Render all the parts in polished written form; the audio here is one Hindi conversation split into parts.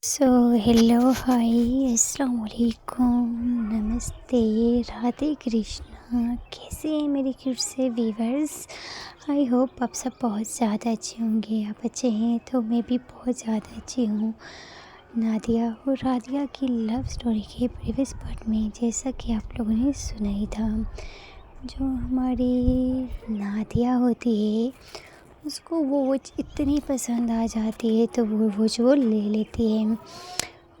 सो हेलो हाय अस्सलाम वालेकुम नमस्ते राधे कृष्णा। कैसे हैं मेरे क्यूट से व्यूवर्स। आई होप आप सब बहुत ज़्यादा अच्छे होंगे। आप अच्छे हैं तो मैं भी बहुत ज़्यादा अच्छी हूँ। नादिया और राधिया की लव स्टोरी के प्रीवियस पार्ट में जैसा कि आप लोगों ने सुना ही था, जो हमारी नादिया होती है उसको वो वॉच इतनी पसंद आ जाती है तो वो वॉच वो ले लेती है।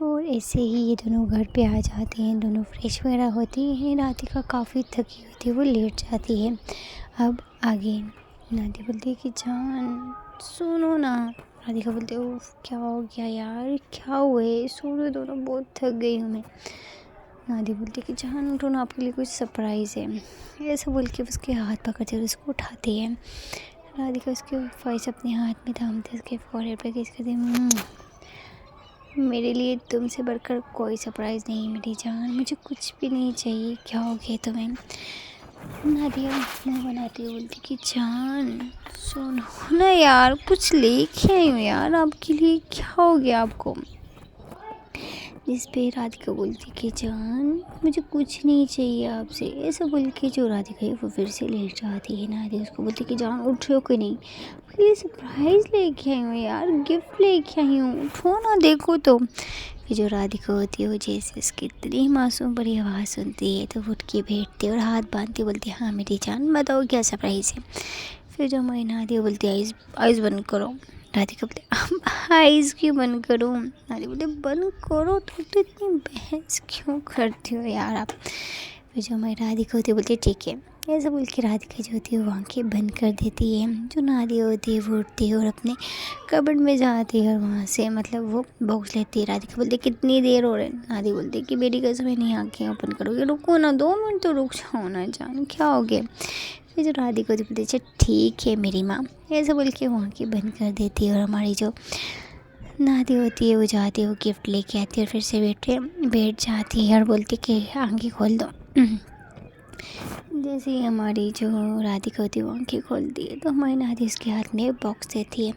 और ऐसे ही ये दोनों घर पे आ जाते हैं, दोनों फ्रेश वगैरह होती हैं। राधिका काफ़ी थकी होती है, वो लेट जाती है। अब आगे नादिया बोलती है कि जान सुनो ना। राधिका बोलती है उफ क्या हो गया यार, क्या हुआ है, सोने दो ना, बहुत थक गई हूँ मैं। नादिया बोलती है कि जान उठो ना, आपके लिए कुछ सरप्राइज़ है। ऐसा बोल के उसके हाथ पकड़ते हुए उसको उठाती है। राधिका उसके फ़ॉइस अपने हाथ में थामते उसके फोrehead पे किस करती मेरे लिए तुमसे बढ़कर कोई सरप्राइज़ नहीं मेरी जान, मुझे कुछ भी नहीं चाहिए, क्या हो गया तुम्हें। नादिया मुँह बनाती हुई बोलती कि जान सुनो ना यार, कुछ लेके आई हूँ यार आपके लिए, क्या हो गया आपको। जिस पे राधिका बोलती कि जान मुझे कुछ नहीं चाहिए आपसे। ऐसा बोल के जो राधिका है वो फिर से लेट जाती है। नादिया उसको बोलती कि जान उठ रहे हो कि नहीं, ये सरप्राइज़ लेके आई हूँ यार, गिफ्ट लेके आई हूँ, उठो ना देखो तो। फिर जो राधिका होती है वो जैसे उसकी इतनी मासूम बड़ी आवाज़ सुनती है तो वो उठ के बैठती है और हाथ बांधती बोलती है हाँ मेरी जान बताओ क्या सरप्राइज़ है। फिर जो हमारी नादिया बोलती है आइज़ आइज़ बंद करो। राधिका बोले अब आइज़ क्यों बंद करूँ। नादिया बोले बंद करो, तुम तो इतनी बहस क्यों करती हो यार आप। फिर जो हमारी राधिका होती है बोलती है ठीक है। ऐसा बोल के राधिका जो होती है वो आँखें बंद कर देती है। जो नादिया होती है वो उठती है और अपने कबर्ड में जाती है और वहाँ से मतलब वो बॉक्स लेती है। राधिका बोलती है कितनी देर हो रही है। नादिया बोलती है कि मेरी कसम है नहीं आँखें ओपन करोगे, रुको ना 2 मिनट तो रुक जाओ ना जान, क्या हो गया। फिर जो राधिका होती है बोलती है अच्छा ठीक है मेरी माँ। ऐसा बोल के वो आँखें बंद कर देती है और हमारी जो नादिया होती है वो जाती है, वो गिफ्ट लेके आती है और फिर से बैठ जाती है और बोलती है कि आँखें खोल दो। जैसे ही हमारी जो राधिका होती है वो आँखें खोलती है तो हमारी नादिया उसके हाथ में बॉक्स देती है।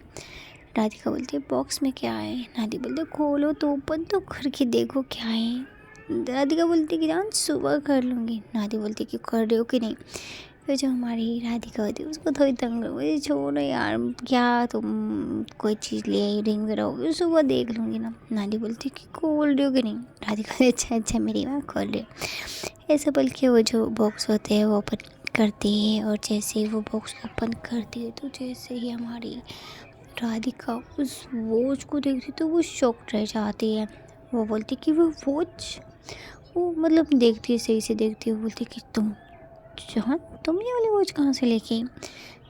राधिका बोलती है बॉक्स में क्या है। नादिया बोलती है खोलो तो ओपन तो करके देखो क्या है। राधिका बोलती है कि जान सुबह कर लूँगी। नादिया बोलती है कि कर रहे हो कि नहीं। फिर जो हमारी राधिका होती है उसको थोड़ी तंग मुझे छोड़ो यार, क्या तुम कोई चीज़ ले आई रिंग वगैरह होगी सुबह देख लूँगी ना। नादिया बोलती है कि खोल रही हो कि नहीं। राधिका बोलती अच्छा अच्छा मेरी माँ खोल रही हो। ऐसा बोल के वो जो बॉक्स होते हैं वो ओपन करती है और जैसे ही वो बॉक्स ओपन करती है तो जैसे ही हमारी राधिका उस वॉच को देखती तो वो शॉक्ड रह जाती है। वो बोलती कि वो वॉच, वो मतलब देखती है सही से देखती है, बोलती कि तुम ये वाली वॉच कहाँ से लेके आई।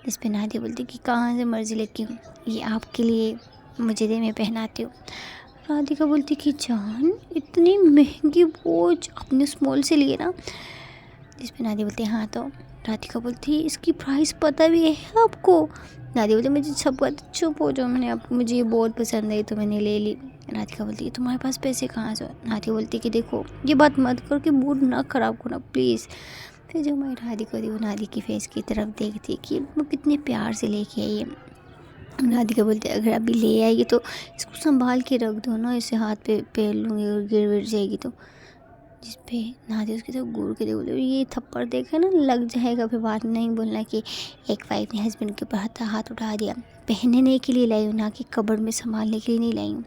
जिस पे नादिया बोलती कि कहाँ से मर्ज़ी लेके हूँ, ये आपके लिए मुझे दे मैं पहनाती हूँ। राधिका बोलती कि जान इतनी महंगी वॉच आपने उस मॉल से लिए ना। जिस पे नादिया बोलती हाँ तो। राधिका बोलती इसकी प्राइस पता भी है आपको। नादिया बोलती मुझे सब बात चुप हो जाओ, मैंने आपको मुझे ये बहुत पसंद आई तो मैंने ले ली। राधिका बोलती है तुम्हारे पास पैसे कहाँ से। नादिया बोलती कि देखो ये बात मत करो कि मूड ना ख़राब करो प्लीज़। फिर जो हमारी राधिका होती है वो नादिया की फेस की तरफ देखती है कि वो कितने प्यार से लेके आई है। राधिका बोलती है अगर अभी ले आएगी तो इसको संभाल के रख दो ना, इसे हाथ पे पहन लूँगी और गिर जाएगी तो। जिस पे नादिया उसकी तरफ घूर के बोले ये थप्पड़ देखे ना लग जाएगा, फिर बात नहीं बोलना कि एक वाइफ ने हस्बैंड के ऊपर हाथ उठा दिया। पहनने के लिए लाई हूँ ना कि कबर्ड में संभालने के लिए नहीं लाई हूँ।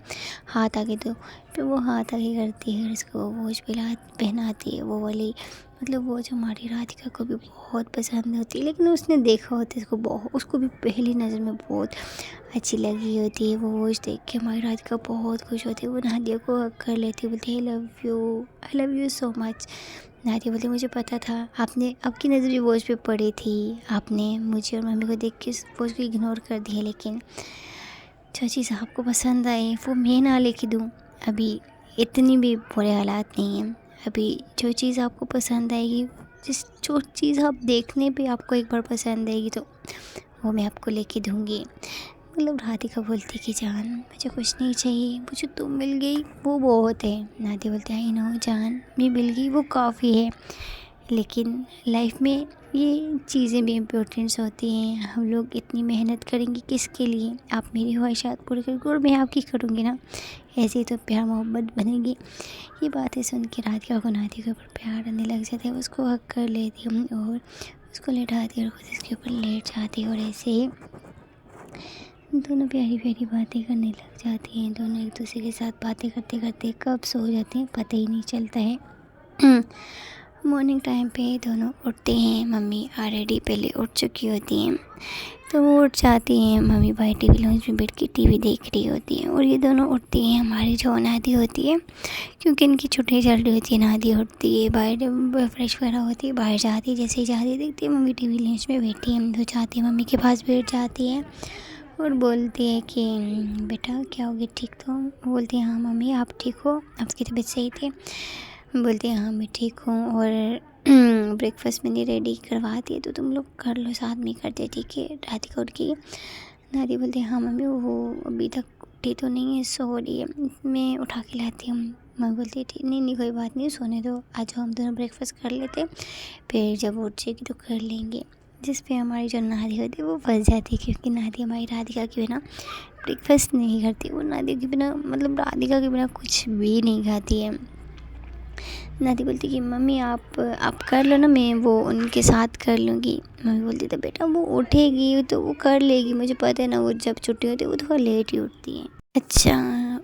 हाथ आगे दो। फिर वो हाथ आगे करती है और उसको वो वॉच पहनाती है वो वाली, मतलब वो जो हमारी राधिका को भी बहुत पसंद होती है। लेकिन उसने देखा होता है उसको भी पहली नज़र में बहुत अच्छी लगी होती है। वो वॉच देख के हमारी राधिका बहुत खुश होती है। वो नादिया को हग कर लेती है, बोलती है I love you so much. Nadia बोलती मुझे पता था आपने आपकी नज़र भी वॉच पे पड़ी थी, आपने मुझे और मम्मी को देख के वॉच को इग्नोर कर दिया, लेकिन जो चीज़ आपको पसंद आए वो मैं ना लेके दूँ। अभी इतनी भी बुरे हालात नहीं हैं। अभी जो चीज़ आपको पसंद आएगी, जो चीज़ आप देखने पे आपको एक बार पसंद आएगी तो वो मैं आपको लेके दूँगी। मतलब राधिका बोलती कि जान मुझे कुछ नहीं चाहिए, मुझे तुम मिल गई वो बहुत है। नादिया बोलती आई नो जान मैं मिल गई वो काफ़ी है। लेकिन लाइफ में ये चीज़ें भी इम्पोर्टेंट्स होती हैं। हम लोग इतनी मेहनत करेंगे किसके लिए? आप मेरी ख्वाहिशात पूरी करोगे और मैं आपकी करूँगी ना, ऐसे ही तो प्यार मोहब्बत बनेगी। ये बातें सुन के राधिका को नादी के ऊपर प्यार आने लग जाता है। उसको हक कर लेती हूँ और उसको लेटाती है और खुद इसके ऊपर लेट जाती है और ऐसे ही दोनों प्यारी प्यारी बातें करने लग जाती हैं। दोनों एक दूसरे के साथ बातें करते करते कब सो जाते हैं पता ही नहीं चलता है। मॉर्निंग टाइम पे दोनों उठते हैं। मम्मी ऑलरेडी पहले उठ चुकी होती हैं, तो वो उठ जाती हैं। मम्मी बाहर टीवी लॉन्च में बैठ के टीवी देख रही होती हैं और ये दोनों उठती हैं। हमारी जो नादी होती है, क्योंकि इनकी छुट्टी चल रही होती है, नादी उठती है, बाहर फ्रेश वगैरह होती है, बाहर जाती है। जैसे ही जाती है देखती है मम्मी टीवी लॉन्च में बैठी है, तो जाती है मम्मी के पास बैठ जाती है और बोलती है कि बेटा क्या हो गया, ठीक तो? बोलती है हाँ मम्मी आप ठीक हो, आपकी तबीयत सही थी? बोलती है हाँ मैं ठीक हूँ और ब्रेकफास्ट मैंने रेडी करवा दिया, तो तुम लोग कर लो, साथ में करते, ठीक है? राधिका उठ गई। दादी बोलती है हाँ मम्मी वो अभी तक उठी तो नहीं है, सो रही है, मैं उठा के लाती हूँ। मम्मी बोलती है ठीक, नहीं नहीं कोई बात नहीं, सोने दो, आज हम दोनों ब्रेकफास्ट कर लेते, फिर जब उठ जाएगी तो कर लेंगे। जिस पे हमारी जो नादी होती है वो फंस जाती है, क्योंकि नादी हमारी राधिका के बिना ब्रेकफास्ट नहीं करती। वो नादी के बिना मतलब राधिका के बिना कुछ भी नहीं खाती है। नादी बोलती कि मम्मी आप कर लो ना, मैं वो उनके साथ कर लूँगी। मम्मी बोलती तो बेटा वो उठेगी तो वो कर लेगी, मुझे पता है ना, वो जब छुट्टी होती है वो थोड़ा लेट ही उठती है। अच्छा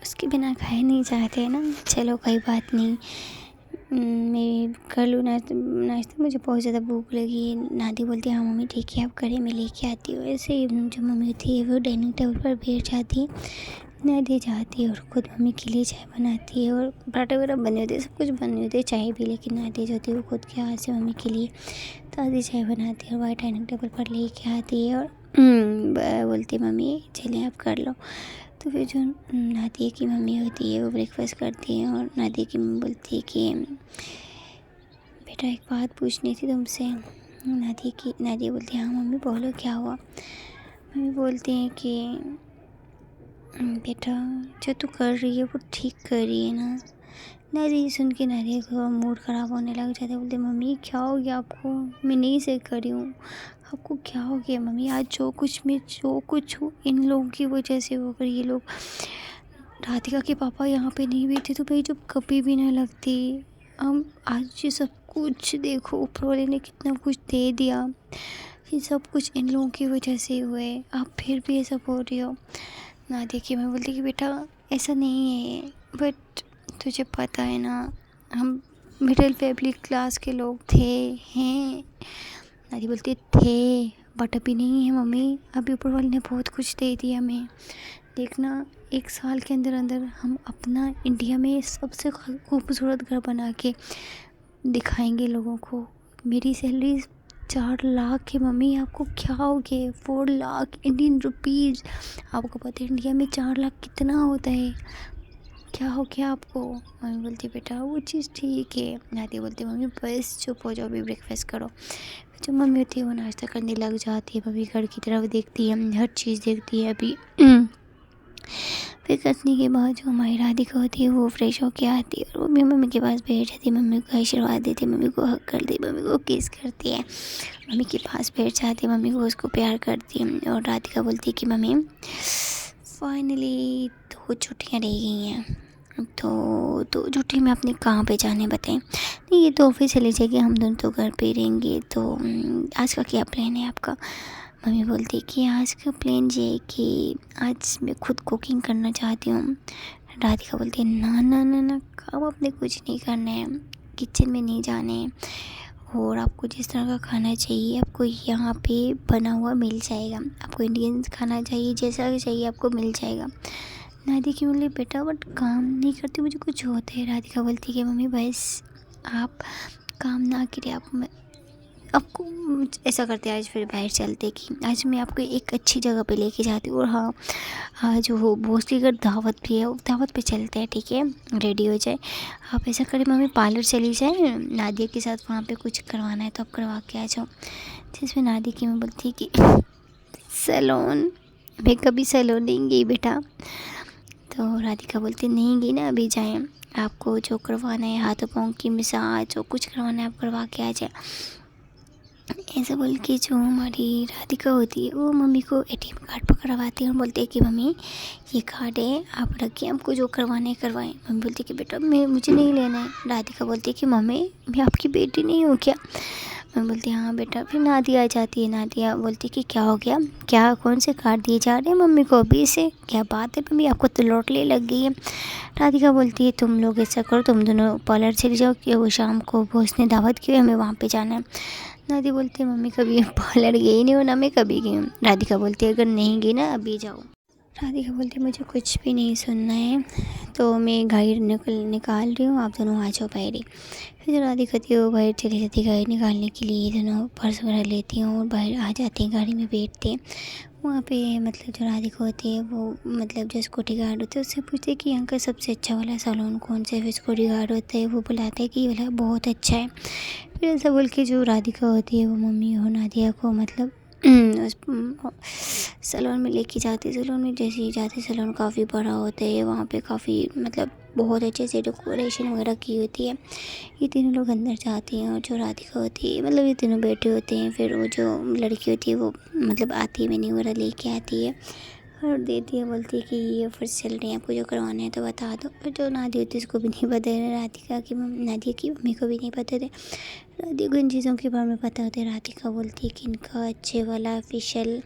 उसके बिना खाए नहीं जाते ना, चलो कोई बात नहीं, मैं कर लूँ नाश्ता, मुझे बहुत ज़्यादा भूख लगी है। नादी बोलती है हाँ मम्मी ठीक है आप करें, मैं लेके आती हूँ। ऐसे ही जो मम्मी होती है वो डाइनिंग टेबल पर बैठ जाती है। नादी जाती है और ख़ुद मम्मी के लिए चाय बनाती है और पराठे वगैरह बने होते हैं, सब कुछ बने होते हैं, चाय भी, लेकिन नादी जो होती है वो खुद के हाथ से मम्मी के लिए ताज़ी चाय बनाती है और वही डाइनिंग टेबल पर लेके आती है और बोलती है मम्मी चलिए आप कर लो। तो फिर जो नादिया की मम्मी होती है वो ब्रेकफास्ट करती है और नादिया की मम्मी बोलती है कि बेटा एक बात पूछनी थी तुमसे। नादिया बोलती है हाँ मम्मी बोलो क्या हुआ? मम्मी बोलती हैं कि बेटा जो तू कर रही है वो ठीक कर रही है ना? नादिया सुन के नादिया का मूड ख़राब होने लग जाता है। बोलते मम्मी क्या हो गया आपको? मैं नहीं सही कर रही हूँ, आपको क्या हो गया मम्मी? आज जो कुछ हूँ इन लोगों की वजह से हो गई। ये लोग राधिका के पापा यहाँ पे नहीं भी थे तो भाई जब कभी भी ना लगती। हम आज ये सब कुछ देखो, ऊपर वाले ने कितना कुछ दे दिया, ये सब कुछ इन लोगों की वजह से हुए, आप फिर भी ऐसा बोल रही हो। नादिया की मैं बोलती कि बेटा ऐसा नहीं है, बट तुझे पता है ना हम मिडिल फैमिली क्लास के लोग थे हैं। नादिया बोलती थे बट अभी नहीं है मम्मी, अभी ऊपर वाले ने बहुत कुछ दे दिया हमें। देखना 1 साल के अंदर अंदर हम अपना इंडिया में सबसे खूबसूरत घर बना के दिखाएंगे लोगों को। मेरी सैलरी 4 लाख है मम्मी, आपको क्या हो गया? 4 लाख इंडियन रुपीज़, आपको पता है इंडिया में 4 लाख कितना होता है? क्या हो गया आपको? मम्मी बोलती बेटा वो चीज़ ठीक है। नादिया बोलती मम्मी बस चुप हो जाओ, अभी ब्रेकफास्ट करो। जो मम्मी होती है वो नाश्ता करने लग जाती है। मम्मी घर की तरफ देखती है, हर चीज़ देखती है। अभी फिर करने के बाद जो हमारी राधिका होती है वो फ्रेश होके आती है और वो भी मम्मी के पास बैठ जाती है। मम्मी को आशीर्वाद देती है, मम्मी को हग कर दी, मम्मी को किस करती है, मम्मी के पास बैठ जाती है, मम्मी को उसको प्यार करती है। और राधिका बोलती है कि मम्मी फाइनली 2 छुट्टियाँ रह गई हैं, तो छुट्टी में अपने कहाँ पे जाने बताएं? नहीं ये तो ऑफिस चले जाएगी, हम दोनों तो घर पे रहेंगे, तो आज का क्या प्लान है आपका? मम्मी बोलती है कि आज का प्लान ये है कि आज मैं खुद कुकिंग करना चाहती हूँ। राधिका बोलती है ना ना ना ना, काम अपने कुछ नहीं करना है, किचन में नहीं जाना है, और आपको जिस तरह का खाना चाहिए आपको यहाँ पे बना हुआ मिल जाएगा। आपको इंडियन खाना चाहिए, जैसा चाहिए आपको मिल जाएगा। नादिया की बोली बेटा बट काम नहीं करती, मुझे कुछ होता है। राधिका बोलती है मम्मी बस आप काम ना करिए, आपको ऐसा करते हैं आज फिर बाहर चलते कि आज मैं आपको एक अच्छी जगह पे लेके जाती हूँ। और हाँ आज वो भोसली का दावत भी है, दावत पे चलते हैं, ठीक है? रेडी हो जाए, आप ऐसा करें मम्मी पार्लर चली जाए, नादिया के साथ वहाँ पे कुछ करवाना है तो आप करवा के आ जाओ। जिसमें नादिया की मैं बोलती है कि सैलून, मैं कभी सैलून नहीं गई बेटा, तो राधिका बोलती नहीं गई ना, अभी जाएं, आपको जो करवाना है हाथों पाँव की मसाज जो कुछ करवाना है आप करवा के आ जाए। ऐसा बोल के जो हमारी राधिका होती है वो मम्मी को एटीएम कार्ड पकड़वाती है और बोलती है कि मम्मी ये कार्ड है, आप रखिए, हमको जो करवाना है करवाएं। मम्मी बोलती है कि बेटा मुझे नहीं लेना है। राधिका बोलती है कि मम्मी मैं आपकी बेटी नहीं हूँ क्या? मम्मी बोलती है हाँ बेटा। फिर नादिया आ जाती है। नादिया बोलती है कि क्या हो गया, क्या कौन से कार्ड दिए जा रहे हैं मम्मी को अभी से, क्या बात है मम्मी, आपको तो लॉटरी लग गई है। राधिका बोलती है तुम लोग ऐसा करो, तुम दोनों पार्लर चले जाओ कि वो शाम को वो उसने दावत की है, हमें वहाँ पे जाना है। नादिया बोलती है मम्मी कभी पार्लर गई नहीं हो ना मैं कभी गई हूँ। राधिका बोलती है अगर नहीं गई ना अभी जाओ। राधिका बोलती है मुझे कुछ भी नहीं सुनना है, तो मैं गाड़ी निकाल रही हूँ, आप दोनों आ जाओ बाहर। फिर जो राधिका थी वो बाहर चली जाती है गाड़ी निकालने के लिए। दोनों पर्स वगैरह लेती हैं और बाहर आ जाती हैं, गाड़ी में बैठते हैं। वहाँ पे मतलब जो राधिका होती है वो मतलब जो सिक्योरिटी गार्ड होते हैं उससे पूछते हैं कि यहाँ का सबसे अच्छा वाला सैलून कौन सा है। फिर सिक्योरिटी गार्ड होता है वो बुलाता है कि ये वाला बहुत अच्छा है। फिर ऐसा बोल के जो राधिका होती है वो मम्मी और नादिया को मतलब उस सैलून में लेके जाते। सैलून में जैसे ही जाते सैलून काफ़ी बड़ा होता है, वहाँ पे काफ़ी मतलब बहुत अच्छे से डेकोरेशन वगैरह की होती है। ये तीनों लोग अंदर जाते हैं और जो राधिका होती है मतलब ये तीनों बैठे होते हैं। फिर वो जो लड़की होती है वो मतलब आती है, मेन्यू वगैरह लेके आती है और देती है, बोलती है कि ये ऑफर चल रहे हैं, आपको जो करवाना है तो बता दो। और जो नादिया होती है उसको भी नहीं पता है, नादिया की मम्मी को भी नहीं पता थे। राधिका को इन चीज़ों के बारे में पता होता है। राधिका बोलती है कि इनका अच्छे वाला फेशियल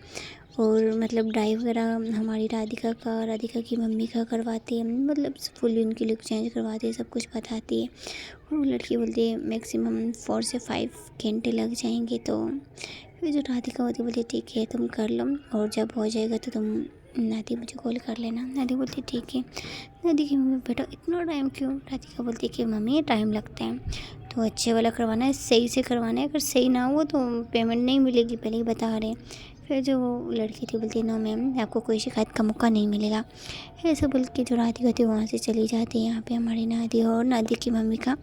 और मतलब डाई वगैरह हमारी राधिका की मम्मी का करवाती है, मतलब फुल उनकी लुक चेंज करवाती है, सब कुछ बताती है। और वो लड़की बोलती है मैक्सिमम 4 से 5 घंटे लग जाएंगे। तो फिर जो राधिका होती है बोलती है ठीक है तुम कर लो और जब हो जाएगा तो तुम नादी मुझे कॉल कर लेना। नादी बोलती है ठीक है। नादी की मम्मी बेटा इतना टाइम क्यों? राधिका बोलती है कि मम्मी टाइम लगता है तो अच्छे वाला करवाना है, सही से करवाना है, अगर सही ना हो तो पेमेंट नहीं मिलेगी, पहले ही बता रहे हैं। फिर जो वो लड़की थी बोलती है नो मैम आपको कोई शिकायत का मौका नहीं मिलेगा। ऐसा बोल के जो राधिका थी वहाँ से चली जाती है। यहाँ पे हमारी नादिया और नादिया की मम्मी का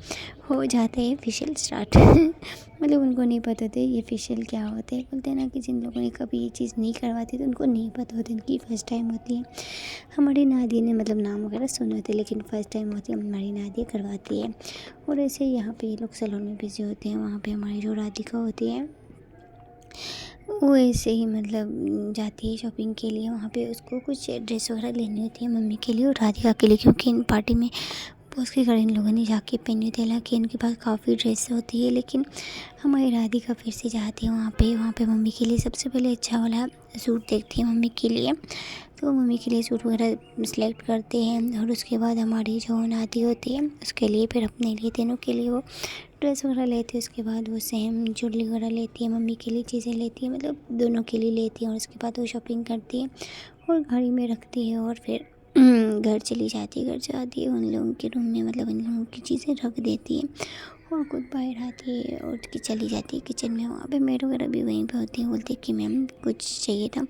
हो जाता है फेशियल स्टार्ट मतलब उनको नहीं पता था ये फेशियल क्या होता है। बोलते हैं ना कि जिन लोगों ने कभी ये चीज़ नहीं करवाती तो उनको नहीं पता होती, उनकी फ़र्स्ट टाइम होती है। हमारी नादिया ने मतलब नाम वगैरह सुने होते लेकिन फ़र्स्ट टाइम होती है हमारी नादिया करवाती है। और ऐसे यहाँ पे ये लोग सैलून में बिजी होते हैं। वहाँ पे हमारी जो राधिका होती है वो ऐसे ही मतलब जाती है शॉपिंग के लिए। वहाँ पे उसको कुछ ड्रेस वगैरह लेनी होती है मम्मी के लिए और राधिका के लिए, क्योंकि इन पार्टी में बॉस के घर इन लोगों ने जाके पहनी होती है। हालांकि इनके पास काफ़ी ड्रेस होती है लेकिन हमारी राधिका फिर से जाती है वहाँ पे मम्मी के लिए सबसे पहले अच्छा वाला सूट देखती है मम्मी के लिए। तो मम्मी के लिए सूट वगैरह सेलेक्ट करते हैं और उसके बाद हमारी जो नाती होती है उसके लिए फिर अपने लिए तीनों के लिए वो ड्रेस वगैरह लेती है। उसके बाद वो सेम ज्वेलरी वगैरह लेती है, मम्मी के लिए चीज़ें लेती है, मतलब दोनों के लिए लेती है। और उसके बाद वो शॉपिंग करती है और घड़ी में रखती है और फिर घर चली जाती है। घर जाती है उन लोगों के रूम में मतलब इन लोगों की चीज़ें रख देती है और खुद बाहर आती है और चली जाती है किचन में। वहाँ पे मेड वगैरह भी वहीं पे होती है। बोलती है कि मैम कुछ चाहिए था।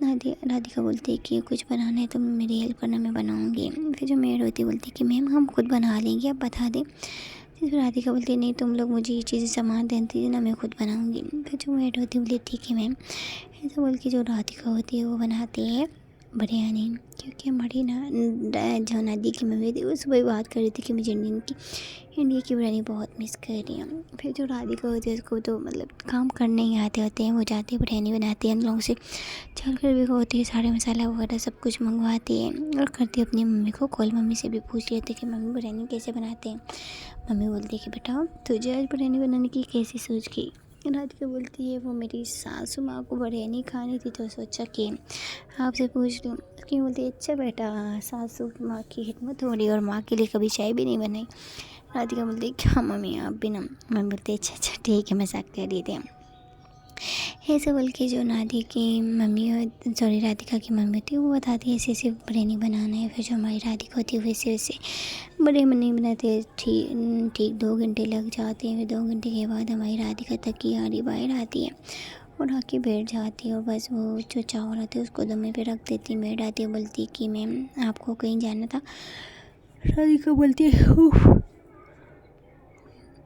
राधिका बोलती है कि कुछ बनाना है तो मेरी हेल्प करना, मैं बनाऊँगी। फिर जो मेड होती है बोलती है कि मैम हम खुद बना लेंगे, आप बता दें। फिर राधिका बोलती है नहीं तुम लोग मुझे ये चीज़ें सामान दे दीजिए ना, मैं खुद बनाऊँगी। फिर जो मेड होती है बोलती है ठीक है मैम। ऐसा बोल के जो राधिका होती है वो बनाती है बिरयानी, क्योंकि हमारी जो नादी की मम्मी थी वो सुबह बात कर रही थी कि मुझे इंडिया की बिरयानी बहुत मिस कर रही हूँ। फिर जो राधिका होती है उसको तो मतलब काम करने ही आते होते हैं, वो जाती है बिरयानी बनाती है, हम लोगों से चल कर भी होती है, सारे मसाला वगैरह सब कुछ मंगवाती है और करती है अपनी मम्मी को कॉल। मम्मी से भी पूछ लेती है कि मम्मी बिरयानी कैसे बनाते हैं। मम्मी बोलती है कि बेटा तुझे आज बिरयानी बनाने की कैसी सोच की? राधिका बोलती है वो मेरी सासू माँ को बिरयानी खानी थी तो सोचा कि आपसे पूछ लूँ। क्यों? बोलती है अच्छा बेटा सासू माँ की खिदमत हो रही और माँ के लिए कभी चाय भी नहीं बनाई। राधिका बोलती है क्या मम्मी आप भी ना? मम्मी बोलती है अच्छा ठीक है मजाक कर रही थी। ऐसे बोल के जो नादी की मम्मी सॉरी राधिका की मम्मी होती है वो बताती है ऐसे ऐसे बिरयानी बनाना है। फिर जो हमारी राधिका होती है वैसे वैसे बिरयानी बनाते ठीक 2 घंटे लग जाते हैं। फिर 2 घंटे के बाद हमारी राधिका तक यारी बाहर आती है और आके बैठ जाती है और बस वो जो चावल आते हैं उसको दमे पे रख देती है। मेड आती है बोलती है कि मैम आपको कहीं जाना था? राधिका बोलती है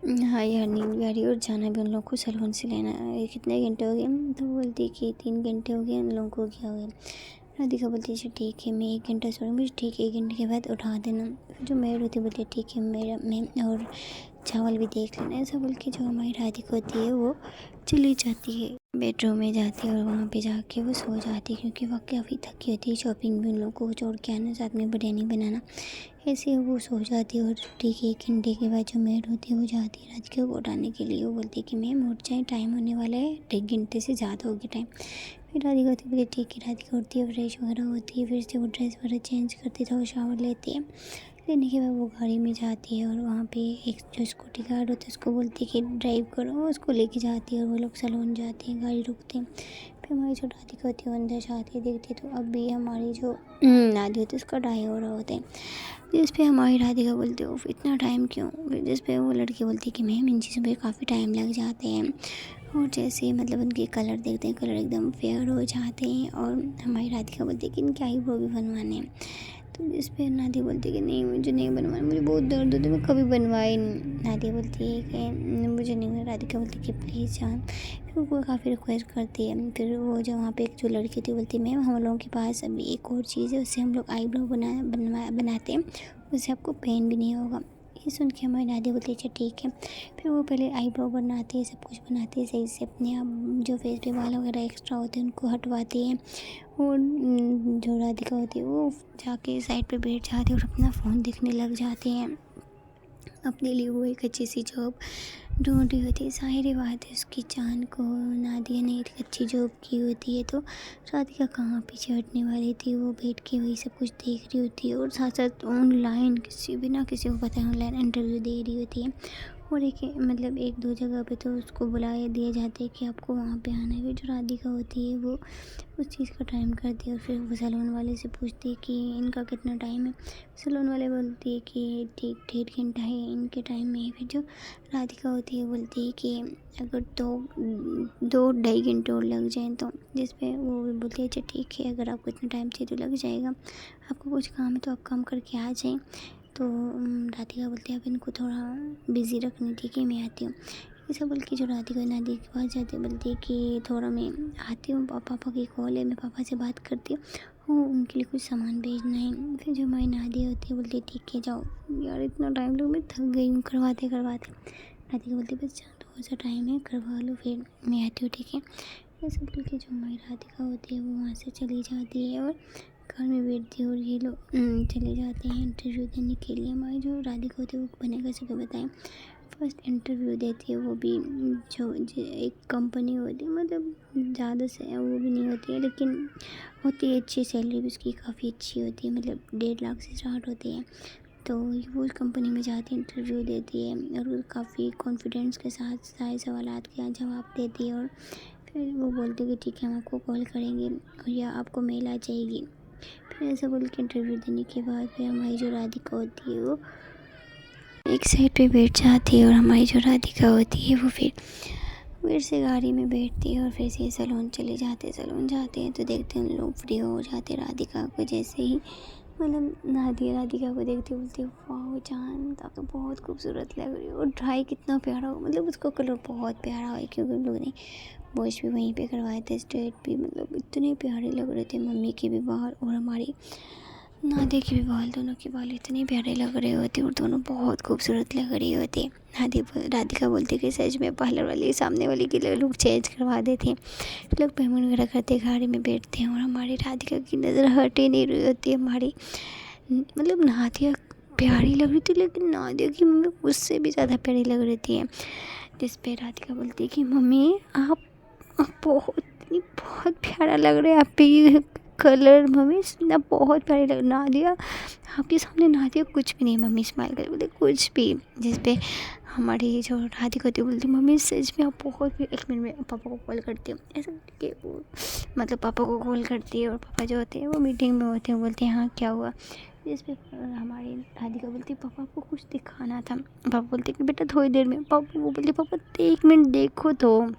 हाँ यार नींद भी आ रही है और जाना भी उन लोगों को सैलून से लेना है। कितने घंटे हो गए? तो बोलती है कि 3 घंटे हो गए उन लोगों को, क्या हो गया? राधिका बोलती है अच्छा ठीक है, मैं 1 घंटा सोऊंगी, मुझे ठीक है 1 घंटे के बाद उठा देना। फिर जो मेड होती है बोलती है ठीक है मेरा मैं और चावल भी देख लेना। ऐसा बोल के जो हमारी राधिका होती है वो चली जाती है, बेडरूम में जाती है और वहाँ पे जाके वो सो जाती है, क्योंकि वो काफ़ी थकी होती है, शॉपिंग भी उन लोगों को छोड़ के आना, साथ में बिरयानी बनाना। ऐसे वो सो जाती है और ठीक है 1 घंटे के बाद जो मेड होती है वो जाती है राधिका को उठाने के लिए। वो बोलती है कि मैम उठ जाए, टाइम होने वाला है, 1 घंटे से ज़्यादा होगी टाइम। फिर राधिका होती है बोली ठीक है। राधिका उठती है, फ्रेश वगैरह होती है, फिर से वो ड्रेस वगैरह चेंज करती है, थोड़ा शावर लेती है। लेने के बाद वो गाड़ी में जाती है और वहाँ पे एक जो सिक्योरिटी गार्ड होता है उसको बोलती है कि ड्राइव करो, वो उसको लेके जाती है और वो लोग सैलून जाते हैं, गाड़ी रुकते हैं। फिर हमारी जो राधिका होती है वो अंदर जाती है, देखती है तो अब भी हमारी जो नादी होती है उसका डाई हो रहा होता है। जिस पे हमारी राधिका बोलती है इतना टाइम क्यों। फिर जिस पे वो लड़की बोलती है कि मैम इन चीज़ों पे काफ़ी टाइम लग जाते हैं। और जैसे ही मतलब उनके कलर देखते हैं, कलर एकदम फेयर हो जाते हैं। और हमारी राधिका बोलती है कि इनके आईब्रो भी बनवाने हैं। तो जिस पे नादी बोलती है कि नहीं मुझे नहीं बनवाना, मुझे बहुत दर्द होता है, मैं कभी बनवाई नहीं। नादी बोलती है कि मुझे नहीं। राधिका बोलती है कि प्लीज़ जान। फिर वो काफ़ी रिक्वेस्ट करती है। फिर वो जो वहाँ पे एक जो लड़की थी बोलती है मैम हम लोगों के पास अभी एक और चीज़ है, उससे हम लोग आईब्रो बनाते हैं, उससे आपको पेन भी नहीं होगा। ये सुन के हमारी नादी बोलती है अच्छा ठीक है। फिर वो पहले आईब्रो बनाती है, सब कुछ बनाती है सही से, अपने आप जो फेस पे बाल वगैरह एक्स्ट्रा होते हैं उनको हटवाती है। और जो राधिका होती है वो जाके साइड पे बैठ जाती है और अपना फ़ोन देखने लग जाती हैं। अपने लिए वो एक अच्छी सी जॉब ढूंढ रही होती है। ज़ाहिर बात है उसकी जान को नादिया ने एक अच्छी जॉब की होती है, तो राधिका कहाँ पीछे हटने वाली थी। वो बैठ के वही सब कुछ देख रही होती है और साथ साथ ऑनलाइन बिना किसी को पता ऑनलाइन इंटरव्यू दे रही होती है। और एक मतलब 1-2 जगह पे तो उसको बुलाया दिया जाता है कि आपको वहाँ पे आना है। फिर जो राधिका होती है वो उस चीज़ का टाइम करती है और फिर वो सैलून वाले से पूछती है कि इनका कितना टाइम है। सैलून वाले बोलती है कि ठीक 1.5 घंटा है इनके टाइम में। फिर जो राधिका होती है बोलती है कि अगर 2-2-2.5 घंटे और लग जाएँ तो, जिस पे वो बोलती है अच्छा ठीक है अगर आपको इतना टाइम चाहिए तो लग जाएगा, आपको कुछ काम है तो आप काम करके आ जाएँ। तो राधिका बोलती है आप इनको थोड़ा बिज़ी रखनी, ठीक है मैं आती हूँ। ऐसा बोल के जो राधिका नादी के पास जाती है, बोलती है कि थोड़ा मैं आती हूँ, पापा की कॉल है, मैं पापा से बात करती हूँ, वो उनके लिए कुछ सामान भेजना है। फिर जो हमारी नादी होती है बोलती है ठीक है जाओ। यार इतना टाइम लग, मैं थक गई हूँ करवाते करवाते। राधिका बोलती है बस थोड़ा सा टाइम है करवा लो, फिर मैं आती हूँ ठीक है। ऐसा बोल के जो हमारी राधिका होती है वो वहाँ से चली जाती है और घर में बैठती है। और ये लोग चले जाते हैं इंटरव्यू देने के लिए। हमारी जो राधिका होती है वो बनेगा से बताएं फर्स्ट इंटरव्यू देती है, वो भी जो एक कंपनी होती है, मतलब ज़्यादा से वो भी नहीं होती है लेकिन होती है अच्छी, सैलरी भी उसकी काफ़ी अच्छी होती है, मतलब 1.5 लाख से स्टार्ट होती है। तो वो उस कंपनी में जाती है, इंटरव्यू देती है और वो काफ़ी कॉन्फिडेंस के साथ सारे सवालात का जवाब देती है। और फिर वो बोलती है कि ठीक है हम आपको कॉल करेंगे और या आपको मेल आ जाएगी। फिर ऐसा बोल के इंटरव्यू देने के बाद फिर हमारी जो राधिका होती है वो एक साइड पे बैठ जाती है और हमारी जो राधिका होती है वो फिर से गाड़ी में बैठती है और फिर से सैलून चले जाते हैं। सैलून जाते हैं तो देखते हैं लोग फ्री हो जाते हैं। राधिका को जैसे ही मतलब नादिया राधिका को देखती बोलती है वाह जान आप तो बहुत खूबसूरत लग रही हो। और ड्राई कितना प्यारा हो, मतलब उसका कलर बहुत प्यारा है, क्योंकि उन लोगों ने वॉश भी वहीं पे करवाए थे, स्ट्रेट भी, मतलब इतने प्यारे लग रहे थे। मम्मी के भी बाल और हमारी नादिया के भी बाल, दोनों के बाल इतने प्यारे लग रहे होते और दोनों बहुत खूबसूरत लग रही होती। राधिका बोलती कि सच में पार्लर वाली सामने वाली की लुक चेंज करवा देती। लोग पेमेंट वगैरह करते गाड़ी में बैठते हैं और हमारी राधिका की नज़र हट ही नहीं रही होती। हमारी मतलब नादिया प्यारी लग रही थी लेकिन नादिया की मम्मी उससे भी ज़्यादा प्यारी लग रही थी। जिस पे राधिका बोलती है कि मम्मी आप बहुत बहुत प्यारा लग रहा है, आप पे ये कलर मम्मी ना बहुत प्यारी लग। नादिया आपके सामने नादिया कुछ भी नहीं, मम्मी स्माइल कर बोलते कुछ भी। जिस पे हमारी जो राधिका होती है बोलती मम्मी सच में आप बहुत, 1 मिनट में पापा को कॉल करती हूँ। ऐसा कि वो मतलब पापा को कॉल करती है और पापा जो होते हैं वो मीटिंग में होते हैं, बोलते हैं हाँ क्या हुआ। जिस पे हमारी राधिका बोलती है पापा को कुछ दिखाना था। पापा बोलते कि बेटा थोड़ी देर में। पापा वो बोलते पापा 1 मिनट देखो तो।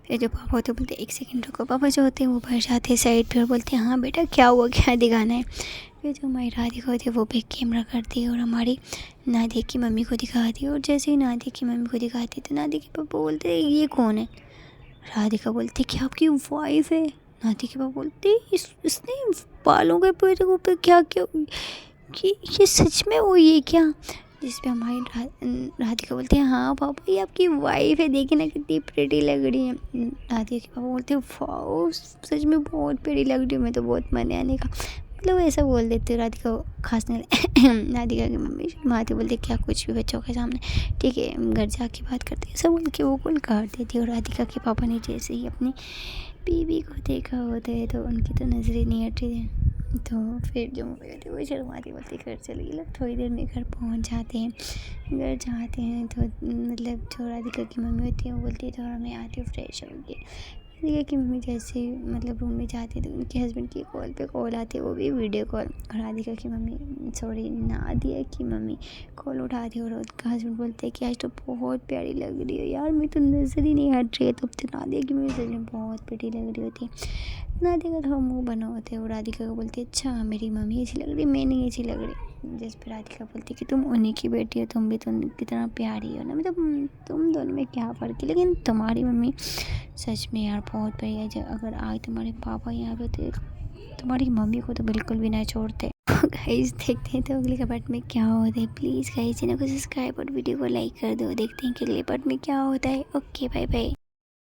फिर जो पापा होते हैं बोलते 1 सेकंड रुको। पापा जो होते हैं वो बैठ जाते हैं साइड पे और बोलते हैं हाँ बेटा क्या हुआ, क्या दिखाना है। फिर जो हमारी राधिका होती है वो बैक कैमरा करती है और हमारी नादिया की मम्मी को दिखाती है। और जैसे ही नादिया की मम्मी को दिखाती है तो नादिया के पापा बोलते हैं ये कौन है। राधिका बोलती है कि आपकी वाइफ है। नादी के पापा बोलते इसने बालों के पेड़ के ऊपर क्या क्या कि ये सच में वो ये क्या। जिस पे हमारी राधिका बोलते हैं हाँ पापा ये आपकी वाइफ है, देखिए ना कितनी प्रेटी लग रही है। राधिका के पापा बोलते हैं वाओ सच में बहुत प्रेटी लग रही है, मैं तो बहुत मन है आने का, मतलब ऐसा बोल देते राधिका खांसने लगे। राधिका की मम्मी माती बोलते क्या कुछ भी बच्चों के सामने, ठीक है घर जाके बात करते हैं सब बोल के वो कॉल काट देती। और राधिका के पापा ने जैसे ही अपनी बीवी को देखा होता है तो उनकी तो नजरें नहीं हटी थी। तो फिर जो मम्मी होती है वो शर्माती बोलती घर चली गई। लोग थोड़ी देर में घर पहुंच जाते हैं। घर जाते हैं तो मतलब जो राधिका की मम्मी होती है वो बोलती है थोड़ा मैं आती हूँ फ्रेश होगी। राधिका की मम्मी जैसे मतलब रूम में जाती है तो उनके हस्बैंड की कॉल पे कॉल आती है, वो भी वीडियो कॉल। और राधिका की मम्मी सॉरी नादिया की मम्मी कॉल उठाती है और उनका हस्बैंड बोलते हैं कि आज तो बहुत प्यारी लग रही है यार, मैं तो नजर ही नहीं हट रही है। तो नादिया की मम्मी सच में बहुत प्यारी लग रही होती है। नादिया का थोड़ा मुँह बना होता है और राधिका को बोलती है अच्छा मेरी मम्मी अच्छी लग रही, मैं नहीं अच्छी लग रही। जिस पर राधिका बोलती है कि तुम उन्हीं की बेटी हो, तुम भी तो उनकी तरह प्यारी हो ना, मतलब तुम दोनों में क्या फ़र्क है, लेकिन तुम्हारी मम्मी सच में यार बहुत बढ़िया है। जब अगर आज तुम्हारे पापा यहाँ पे तो तुम्हारी मम्मी को तो बिल्कुल भी ना छोड़ते। गाइस देखते हैं तो अगले पार्ट में क्या होता है। प्लीज़ गाइस चैनल को सब्सक्राइब और वीडियो को लाइक कर दो, देखते हैं कि अगले पार्ट में क्या होता है। Okay bye bye.